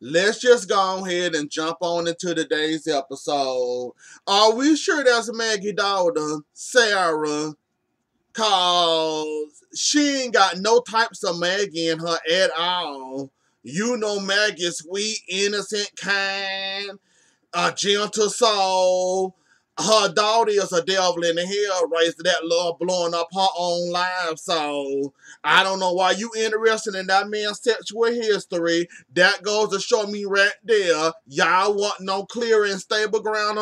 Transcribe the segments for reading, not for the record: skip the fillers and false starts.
Let's just go ahead and jump on into today's episode. Are we sure that's Maggie daughter, Sarah? Cause she ain't got no types of Maggie in her at all. You know Maggie, sweet, innocent, kind, a gentle soul. Her daughter is a devil in the hell raised that love blowing up her own life. So I don't know why you interested in that man's sexual history. That goes to show me right there, y'all want no clear and stable ground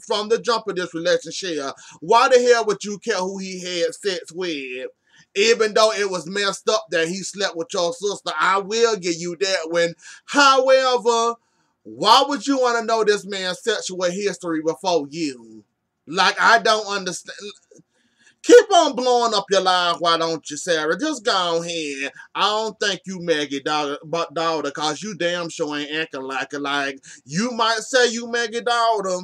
from the jump of this relationship. Why the hell would you care who he had sex with? Even though it was messed up that he slept with your sister, I will give you that one. However, why would you want to know this man's sexual history before you? Like, I don't understand. Keep on blowing up your life, why don't you, Sarah? Just go ahead. I don't think you Maggie daughter, cause you damn sure ain't acting like it. Like, you might say you Maggie daughter.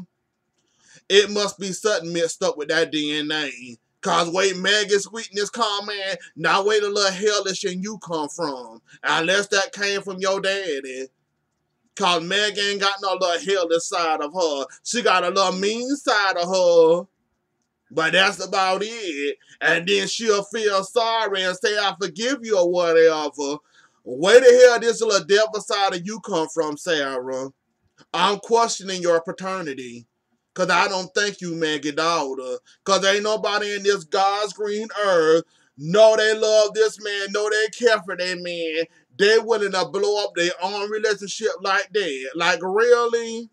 It must be something mixed up with that DNA. Cause wait, Maggie's sweetness come man. Now wait a little hellish and you come from. Unless that came from your daddy. Cause Meg ain't got no little hellish side of her. She got a little mean side of her. But that's about it. And then she'll feel sorry and say, I forgive you or whatever. Where the hell this little devil side of you come from, Sarah? I'm questioning your paternity. Cause I don't think you Maggie daughter. Cause ain't nobody in this God's green earth know they love this man, know they care for that man. They willing to blow up their own relationship like that. Like really?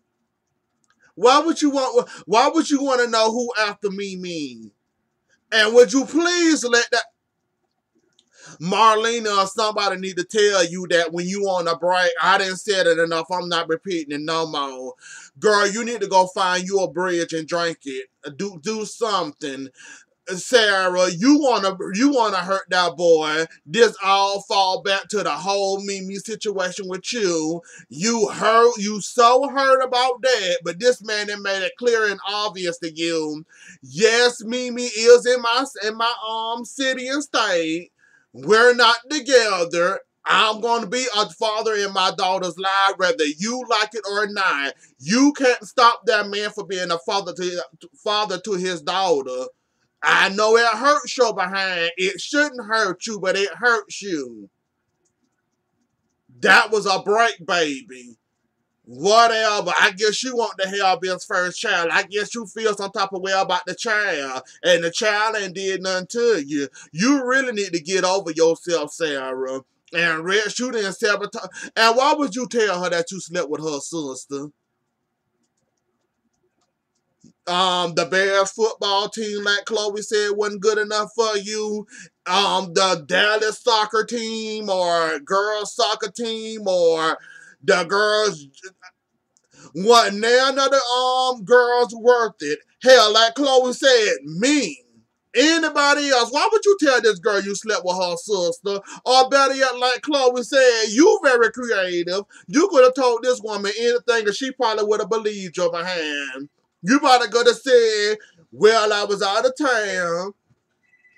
Why would you want to know who after me mean? And would you please let that Marlena or somebody need to tell you that when you on a break, I didn't say it enough, I'm not repeating it no more. Girl, you need to go find you a bridge and drink it. Do something. Sarah, you wanna hurt that boy. This all fall back to the whole Mimi situation with you. You so hurt about that, but this man that made it clear and obvious to you. Yes, Mimi is in my city and state. We're not together. I'm going to be a father in my daughter's life, whether you like it or not. You can't stop that man from being a father to his daughter. I know it hurts your behind. It shouldn't hurt you, but it hurts you. That was a break, baby. Whatever. I guess you want to have his first child. I guess you feel some type of way about the child. And the child ain't did nothing to you. You really need to get over yourself, Sarah. And rest you didn't sabotage. And why would you tell her that you slept with her sister? The Bears football team, like Chloe said, wasn't good enough for you. The Dallas soccer team or girls soccer team or the girls wasn't none of the girls worth it. Hell, like Chloe said, me. Anybody else? Why would you tell this girl you slept with her sister? Or better yet, like Chloe said, you very creative. You could have told this woman anything and she probably would have believed your behind. You probably could have said, well, I was out of town.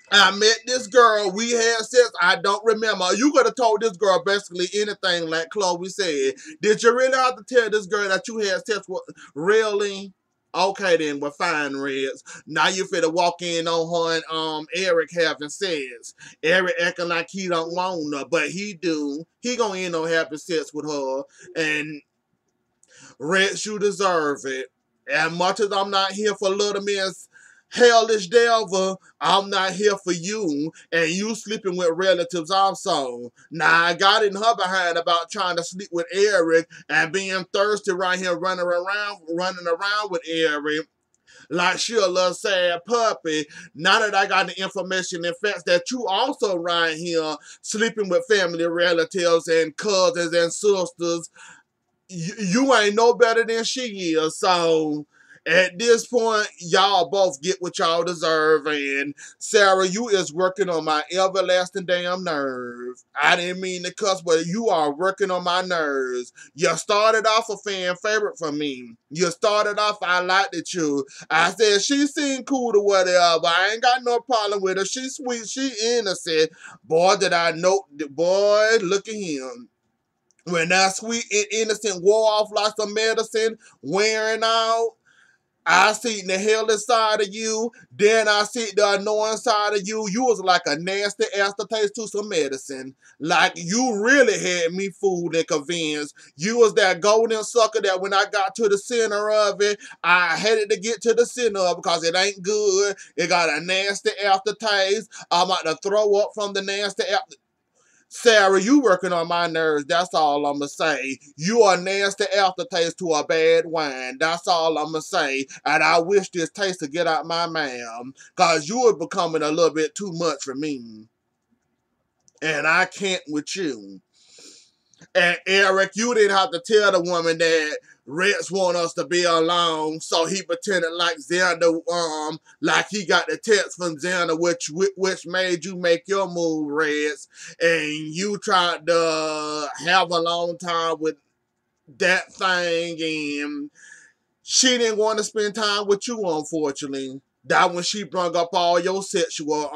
I met this girl. We had sex. I don't remember. You could have told this girl basically anything like Chloe said. Did you really have to tell this girl that you had sex with? Really? Okay then, we're fine, Reds. Now you finna walk in on her and Eric having sex. Eric acting like he don't want her, but he do. He gonna end up having sex with her. And Reds, you deserve it. As much as I'm not here for little Miss Hellish Devil, I'm not here for you, and you sleeping with relatives also. Now, I got in her behind about trying to sleep with Eric and being thirsty right here running around with Eric like she a little sad puppy. Now that I got the information and facts that you also right here sleeping with family relatives and cousins and sisters, you ain't no better than she is. So at this point, y'all both get what y'all deserve. And Sarah, you is working on my everlasting damn nerve. I didn't mean to cuss, but you are working on my nerves. You started off a fan favorite for me. You started off, I liked it you. I said, she seemed cool to whatever. I ain't got no problem with her. She sweet, she innocent. Boy, did I know, boy, look at him. When that sweet and innocent wore off like some medicine, wearing out, I see the hell inside of you, then I see the annoying side of you. You was like a nasty aftertaste to some medicine. Like, you really had me fooled and convinced. You was that golden sucker that when I got to the center of it, I hated to get to the center of it because it ain't good. It got a nasty aftertaste. I'm about to throw up from the nasty aftertaste. Sarah, you working on my nerves. That's all I'm going to say. You are nasty aftertaste to a bad wine. That's all I'm going to say. And I wish this taste to get out my mouth. Because you are becoming a little bit too much for me. And I can't with you. And Eric, you didn't have to tell the woman that Rex want us to be alone, so he pretended like Xander, like he got the text from Xander, which made you make your move, Rex, and you tried to have a long time with that thing, and she didn't want to spend time with you, unfortunately. That when she brung up all your sexual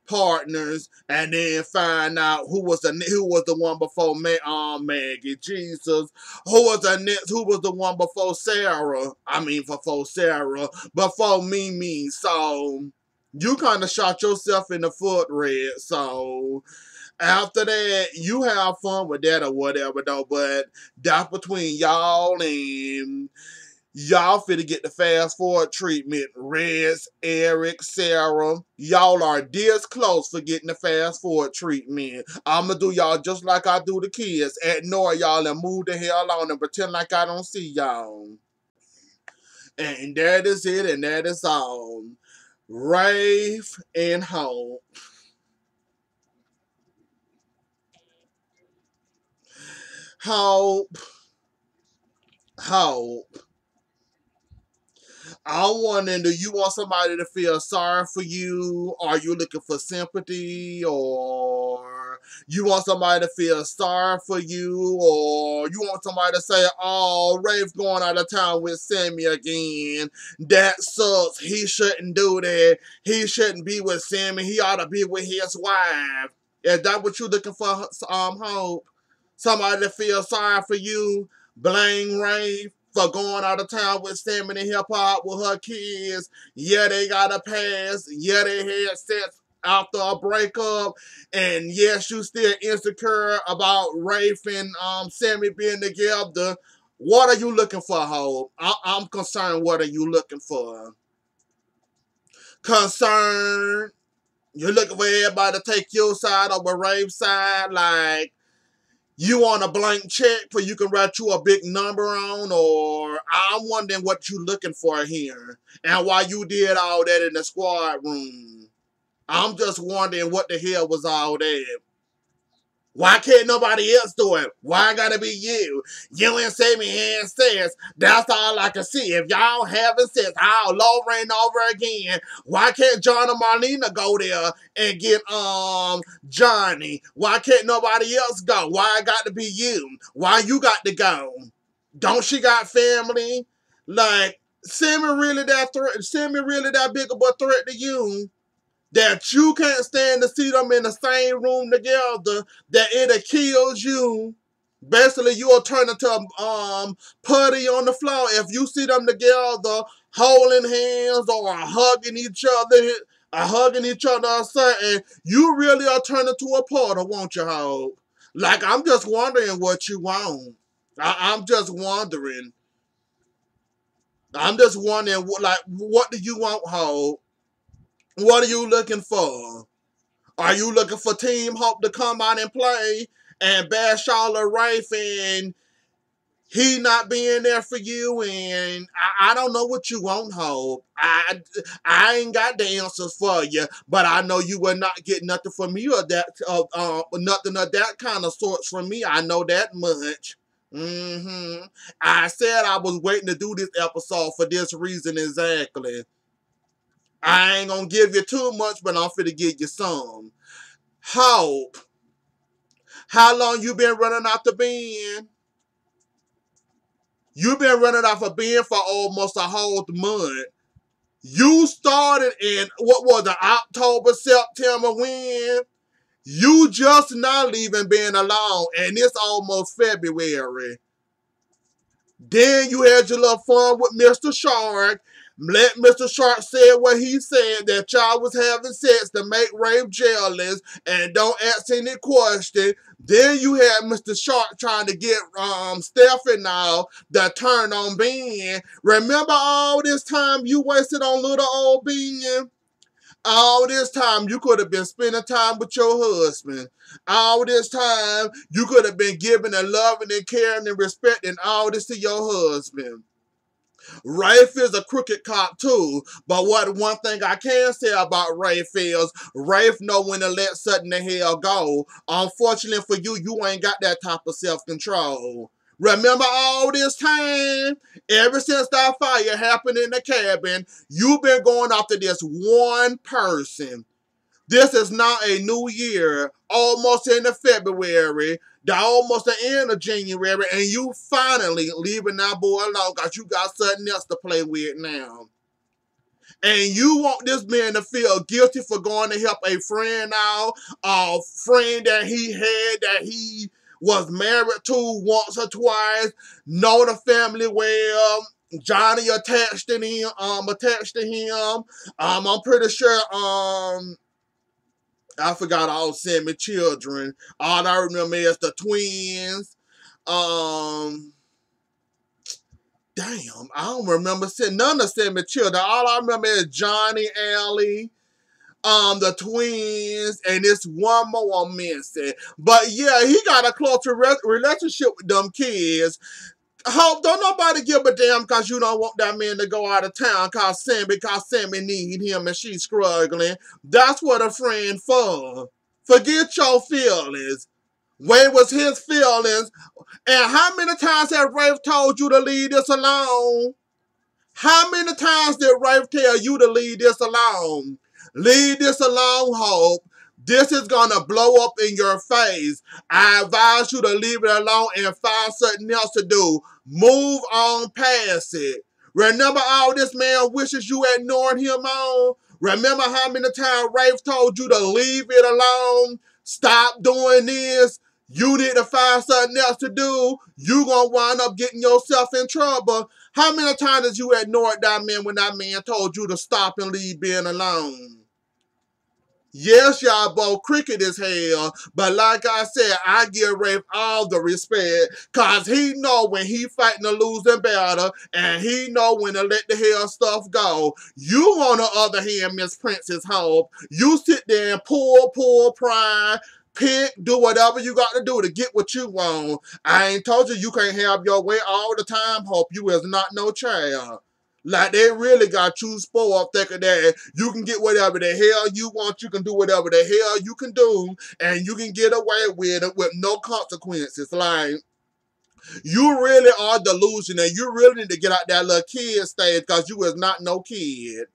partners, and then find out who was the one before Maggie, Jesus, who was the one before Sarah? I mean, before Sarah, before Mimi. So you kind of shot yourself in the foot, Red. So after that, you have fun with that or whatever, though. But that's between y'all, and y'all finna get the fast forward treatment. Rez, Eric, Sarah, y'all are this close for getting the fast forward treatment. I'ma do y'all just like I do the kids. Ignore y'all and move the hell on and pretend like I don't see y'all. And that is it, and that is all. Rafe and Hope. Hope. Hope. I'm wondering, do you want somebody to feel sorry for you? Are you looking for sympathy? Or you want somebody to feel sorry for you? Or you want somebody to say, oh, Rafe going out of town with Sammy again. That sucks. He shouldn't do that. He shouldn't be with Sammy. He ought to be with his wife. Is that what you're looking for, Hope? Somebody to feel sorry for you? Blame Rafe for going out of town with Sammy and help her out with her kids. Yeah, they got a pass. Yeah, they had sex after a breakup. And yes, you still insecure about Rafe and Sammy being together. What are you looking for, Hope? I'm concerned. What are you looking for? Concerned? You're looking for everybody to take your side over Rafe's side? Like, you want a blank check for you can write you a big number on, or I'm wondering what you looking for here and why you did all that in the squad room. I'm just wondering what the hell was all that. Why can't nobody else do it? Why gotta be you? You and Sammy had sex. That's all I can see. If y'all having sex all over and over again, why can't John and Marlena go there and get Johnny? Why can't nobody else go? Why it got to be you? Why you got to go? Don't she got family? Like, Sammy really that threat? Sammy really that big of a threat to you? That you can't stand to see them in the same room together, that it kills you. Basically, you'll turn into putty on the floor if you see them together, holding hands or hugging each other, or something. You really are turning to a portal, won't you, Hope? Like, I'm just wondering what you want. I'm just wondering. I'm just wondering, what do you want, Hope? What are you looking for? Are you looking for Team Hope to come out and play and bash all the Rafe and he not being there for you? And I don't know what you want, Hope. I ain't got the answers for you, but I know you will not get nothing from me or that nothing of that kind of sorts from me. I know that much. I said I was waiting to do this episode for this reason exactly. I ain't gonna give you too much, but I'm finna give you some. Hope. How long you been running off the bin? You been running off a bin for almost a whole month. You started in, what was it, October, September, when? You just not leaving being alone, and it's almost February. Then you had your little fun with Mr. Shark. Let Mr. Shark say what he said, that y'all was having sex to make Rafe jealous and don't ask any question. Then you had Mr. Shark trying to get Stephanie now to turn on Ben. Remember all this time you wasted on little old Ben? All this time, you could have been spending time with your husband. All this time, you could have been giving and loving and caring and respecting all this to your husband. Rafe is a crooked cop too, but one thing I can say about Rafe is Rafe know when to let something the hell go. Unfortunately for you, you ain't got that type of self-control. Remember all this time? Ever since that fire happened in the cabin, you've been going after this one person. This is now a new year, almost into February, almost the end of January, and you finally leaving that boy alone because you got something else to play with now. And you want this man to feel guilty for going to help a friend out, a friend that he had that he was married to once or twice, know the family well. Johnny attached to him. I'm pretty sure I forgot all Sammy children. All I remember is the twins. Um, Damn, I don't remember none of Sammy children. All I remember is Johnny, Allie, the twins, and this one more I'm missing. But yeah, he got a closer relationship with them kids. Hope don't nobody give a damn because you don't want that man to go out of town because Sammy need him and she's struggling. That's what a friend for. Forget your feelings. Where was his feelings? And how many times have Rafe told you to leave this alone? How many times did Rafe tell you to leave this alone? Leave this alone, Hope. This is going to blow up in your face. I advise you to leave it alone and find something else to do. Move on past it. Remember all this man wishes you ignored him on? Remember how many times Rafe told you to leave it alone? Stop doing this. You need to find something else to do. You gonna wind up getting yourself in trouble. How many times did you ignore that man when that man told you to stop and leave being alone? Yes, y'all both cricket as hell, but like I said, I give Rafe all the respect, cause he know when he fighting a losing battle, and he know when to let the hell stuff go. You, on the other hand, Miss Princess Hope, you sit there and pull pride, pick, do whatever you got to do to get what you want. I ain't told you can't have your way all the time, Hope. You is not no child. Like, they really got you spoiled thinking that you can get whatever the hell you want, you can do whatever the hell you can do, and you can get away with it with no consequences. Like, you really are delusional. You really need to get out that little kid stage because you is not no kid.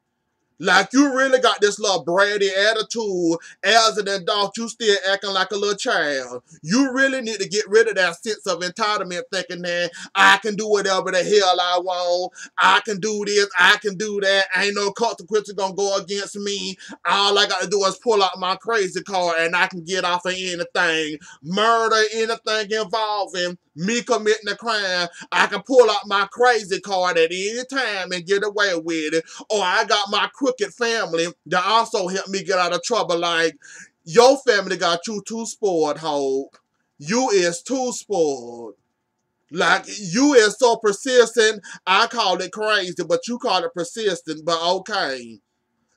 Like, you really got this little bratty attitude. As an adult, you still acting like a little child. You really need to get rid of that sense of entitlement, thinking that I can do whatever the hell I want. I can do this. I can do that. Ain't no consequences gonna go against me. All I gotta do is pull out my crazy card and I can get off of anything. Murder, anything involving me committing a crime. I can pull out my crazy card at any time and get away with it. Or I got my crooked family that also helped me get out of trouble. Like, your family got you too spoiled, Hope. You is too spoiled. Like, you is so persistent, I call it crazy, but you call it persistent, but okay.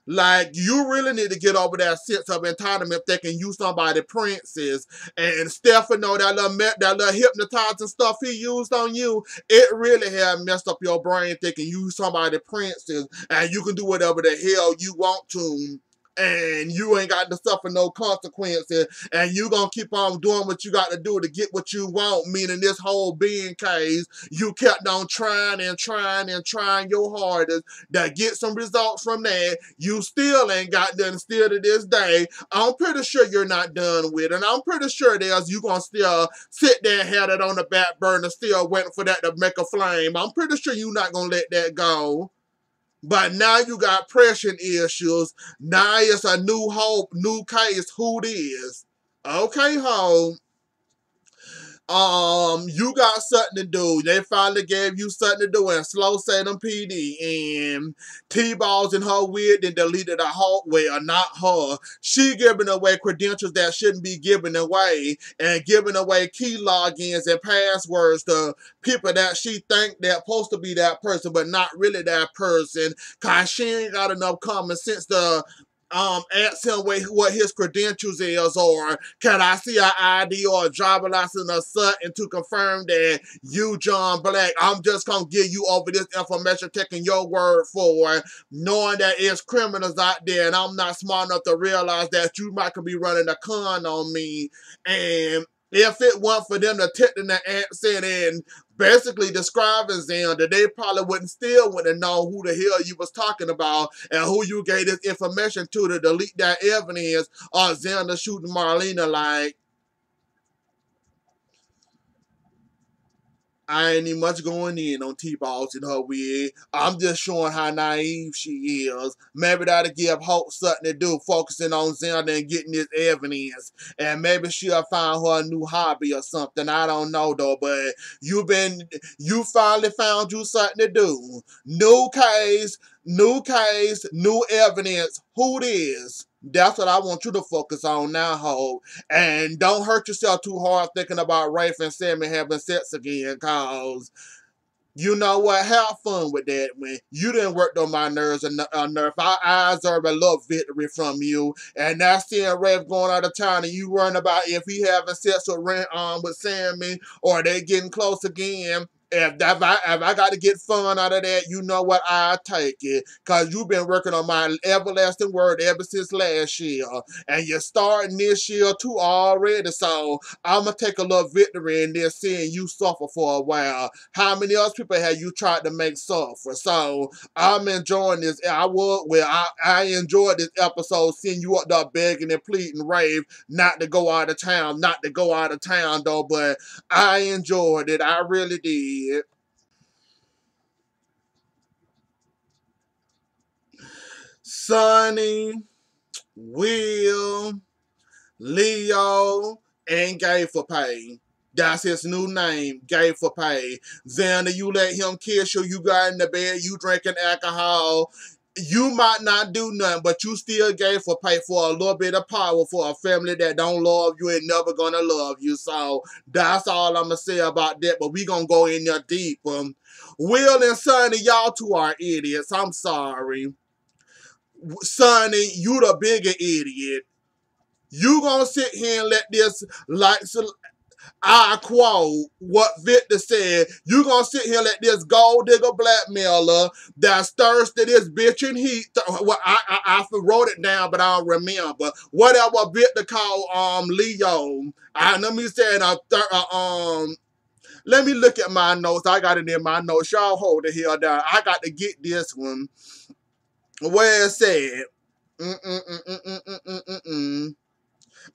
Like, you really need to get over that sense of entitlement thinking you somebody princess. And Stefano, that little hypnotizing stuff he used on you, it really had messed up your brain thinking you somebody princess and you can do whatever the hell you want to. And you ain't got to suffer no consequences, and you gonna keep on doing what you got to do to get what you want, meaning this whole being case, you kept on trying your hardest to get some results from that. You still ain't got done still to this day. I'm pretty sure you're not done with it, and I'm pretty sure you gonna still sit there and have it on the back burner, still waiting for that to make a flame. I'm pretty sure you're not gonna let that go. But now you got pressure issues. Now it's a new hope, new case. Who this? Okay, ho. You got something to do. They finally gave you something to do in Slow Salem PD. And T-Balls in her weird and deleted a whole, well, not her. She giving away credentials that shouldn't be given away and giving away key logins and passwords to people that she think they're supposed to be that person, but not really that person. Cause she ain't got enough common sense to ask him what his credentials is, or can I see an ID or a driver license or something to confirm that you John Black. I'm just gonna give you over this information, taking your word for it, knowing that it's criminals out there, and I'm not smart enough to realize that you might could be running a con on me. And if it weren't for them detecting the accent and basically describing Xander, they probably wouldn't know who the hell you was talking about and who you gave this information to delete that evidence of Xander shooting Marlena. Like, I ain't even much going in on T-Balls in her wig. I'm just showing how naive she is. Maybe that'll give Hope something to do, focusing on Xander and getting this evidence. And maybe she'll find her a new hobby or something. I don't know though, but you finally found you something to do. New case, new evidence. Who this? That's what I want you to focus on now, Hope. And don't hurt yourself too hard thinking about Rafe and Sammy having sex again, cause you know what? Have fun with that, man. You didn't work on my nerves enough. I deserve a little victory from you. And now seeing Rafe going out of town and you worrying about if he having sex with Sammy or they getting close again. If I got to get fun out of that, you know what? I take it. Because you've been working on my everlasting word ever since last year. And you're starting this year too already. So I'm going to take a little victory in this, seeing you suffer for a while. How many other people have you tried to make suffer? So I'm enjoying this. I enjoyed this episode, seeing you up there begging and pleading Rave not to go out of town. Not to go out of town, though, but I enjoyed it. I really did. Sonny, Will, Leo, and Gay for Pay. That's his new name, Gay for Pay. Xander, you let him kiss you, you got in the bed, you drinking alcohol. You might not do nothing, but you still gay for pay for a little bit of power for a family that don't love you and never gonna love you. So that's all I'm gonna say about that. But we gonna go in there deep. Will and Sonny, y'all two are idiots. I'm sorry. Sonny, you the bigger idiot. You gonna sit here and let this, like, so I quote what Victor said, you gonna sit here and let this gold digger blackmailer that's thirsty this bitch and heat. Well, I wrote it down, but I don't remember. Whatever Victor called Leo. Let me say let me look at my notes. I got it in my notes. Y'all hold the hell down. I got to get this one. Where it said,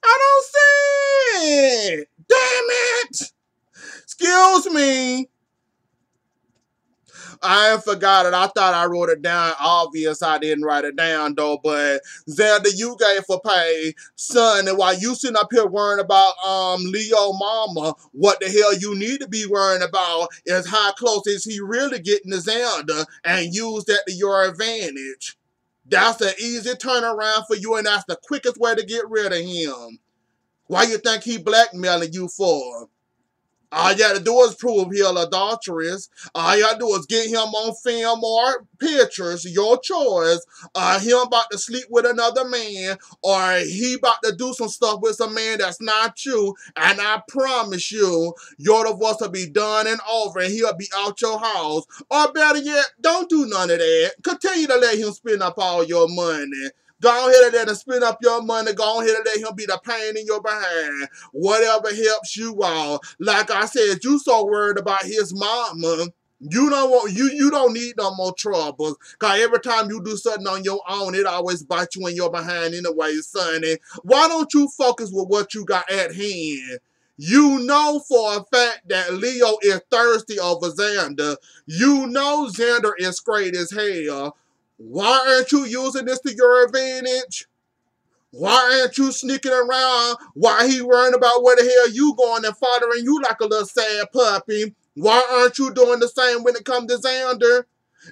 I don't see it. Damn it. Excuse me. I forgot it. I thought I wrote it down. Obvious I didn't write it down though. But Xander, you gave for pay, son. And while you sitting up here worrying about Leo mama, what the hell you need to be worrying about is how close is he really getting to Xander, and use that to your advantage. That's an easy turnaround for you, and that's the quickest way to get rid of him. Why you think he blackmailing you for? All you gotta do is prove he adulterous. All you gotta do is get him on film or pictures, your choice. Him about to sleep with another man, or he about to do some stuff with some man that's not you. And I promise you, your divorce will be done and over, and he'll be out your house. Or better yet, don't do none of that. Continue to let him spend up all your money. Go ahead and let him spend up your money. Go ahead and let him be the pain in your behind. Whatever helps you out. Like I said, you so worried about his mama. You don't need no more troubles. Cause every time you do something on your own, it always bites you in your behind anyway, sonny. Why don't you focus with what you got at hand? You know for a fact that Leo is thirsty over Xander. You know Xander is straight as hell. Why aren't you using this to your advantage? Why aren't you sneaking around? Why he worrying about where the hell you going and following you like a little sad puppy? Why aren't you doing the same when it comes to Xander?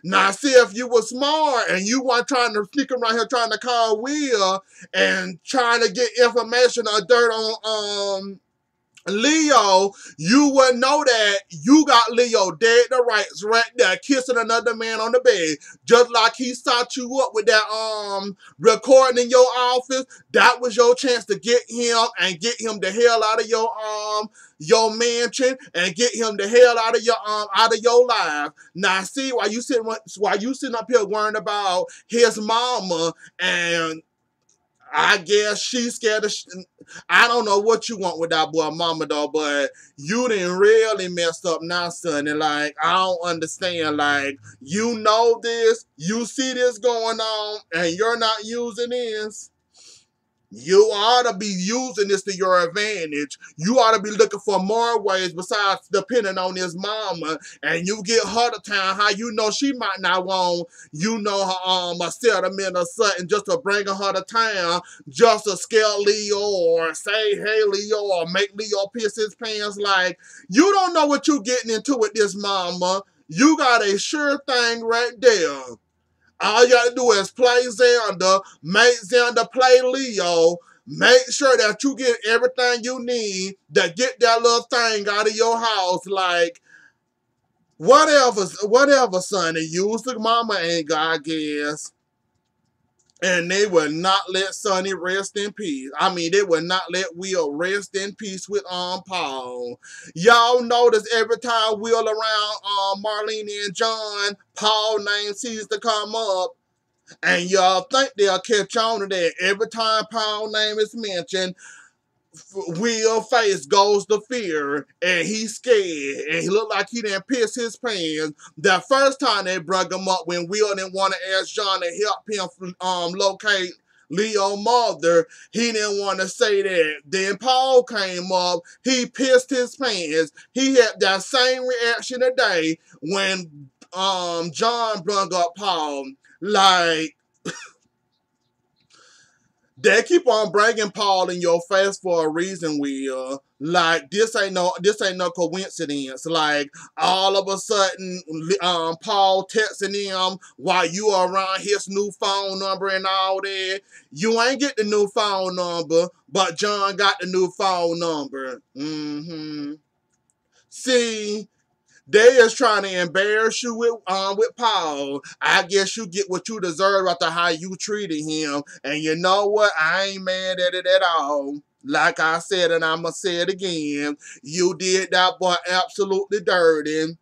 Now, see, if you were smart and you weren't trying to sneak around here trying to call Will and trying to get information or dirt on Leo, you would know that you got Leo dead to rights right there, kissing another man on the bed. Just like he sought you up with that recording in your office, that was your chance to get him and get him the hell out of your mansion and get him the hell out of your life. Now see, while you sitting up here worrying about his mama and I guess she's scared of. I don't know what you want with that boy mama though, but you didn't really mess up now, son. And like, I don't understand. Like, you know this, you see this going on, and you're not using this. You ought to be using this to your advantage. You ought to be looking for more ways besides depending on his mama. And you get her to town, how you know she might not want, her a settlement or something just to bring her to town, just to scare Leo or say, hey, Leo, or make Leo piss his pants. Like, you don't know what you're getting into with this mama. You got a sure thing right there. All you gotta do is play Xander, make Xander play Leo, make sure that you get everything you need to get that little thing out of your house. Like, whatever, son. And use the mama anger, I guess. And they will not let Sonny rest in peace. I mean, they will not let Will rest in peace with Paul. Y'all notice every time Will around Marlene and John, Paul name seems to come up. And y'all think they'll catch on to that. Every time Paul's name is mentioned, Will's face goes to fear, and he's scared, and he look like he done pissed his pants. The first time they brought him up, when Will didn't want to ask John to help him locate Leo's mother, he didn't want to say that. Then Paul came up, he pissed his pants. He had that same reaction today when John brought up Paul. Like, they keep on bringing Paul in your face for a reason, Will. Like, this ain't no coincidence. Like, all of a sudden, Paul texting him while you are around his new phone number and all that. You ain't get the new phone number, but John got the new phone number. See, they is trying to embarrass you with Paul. I guess you get what you deserve after how you treated him. And you know what? I ain't mad at it at all. Like I said, and I'ma say it again. You did that boy absolutely dirty.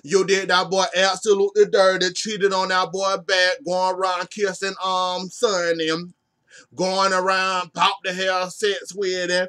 You did that boy absolutely dirty. Cheated on that boy back, going around kissing son him. Going around, pop the hell sex with him.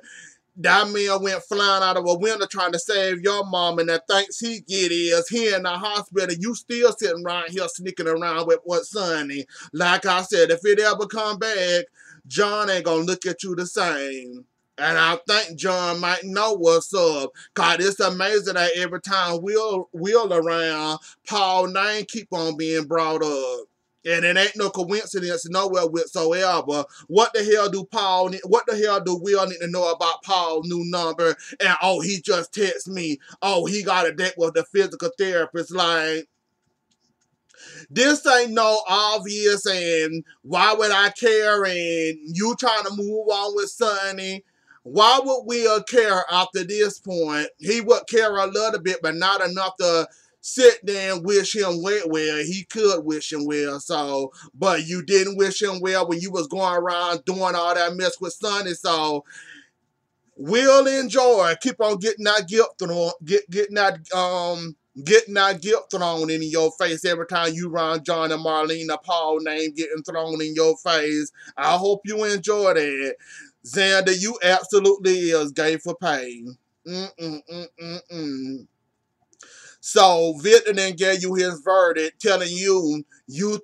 That man went flying out of a window trying to save your mom, and the thanks he get is he in the hospital. You still sitting around here sneaking around with what Sonny. Like I said, if it ever come back, John ain't gonna look at you the same. And I think John might know what's up. Cause it's amazing that every time Will around, Paul name keep on being brought up. And it ain't no coincidence nowhere whatsoever. What the hell do Will need to know about Paul's new number? And oh, he just texted me. Oh, he got a date with the physical therapist. Like, this ain't no obvious and why would I care and you trying to move on with Sonny. Why would Will care after this point? He would care a little bit, but not enough to sit there and wish him well. He could wish him well, so, but you didn't wish him well when you was going around doing all that mess with Sonny, so Will enjoy. Keep on getting that guilt thrown, getting that guilt thrown in your face every time you run John and Marlene, the Paul name getting thrown in your face. I hope you enjoy that. Xander, you absolutely is gay for pay. So Victor then gave you his verdict, telling you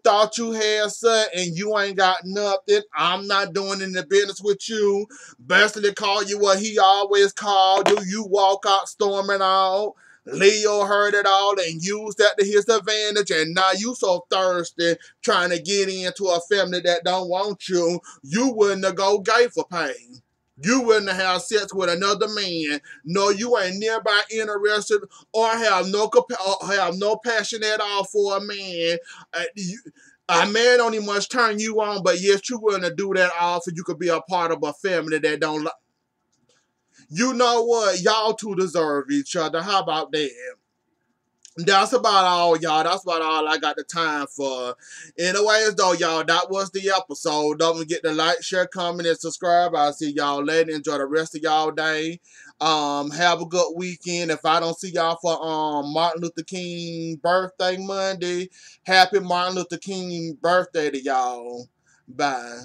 thought you had something and you ain't got nothing. I'm not doing any business with you. Basically call you what he always called you. You walk out storming out. Leo heard it all and used that to his advantage, and now you so thirsty trying to get into a family that don't want you, you wouldn't have go gay for pay. You wouldn't have sex with another man. No, you ain't nearby interested or have no passion at all for a man. A man only must turn you on, but yes, you wouldn't do that all so you could be a part of a family that don't like. You know what? Y'all two deserve each other. How about that? That's about all, y'all. That's about all I got the time for. Anyways, though, y'all, that was the episode. Don't forget to like, share, comment, and subscribe. I'll see y'all later. Enjoy the rest of y'all day. Have a good weekend. If I don't see y'all for Martin Luther King birthday Monday, happy Martin Luther King birthday to y'all. Bye.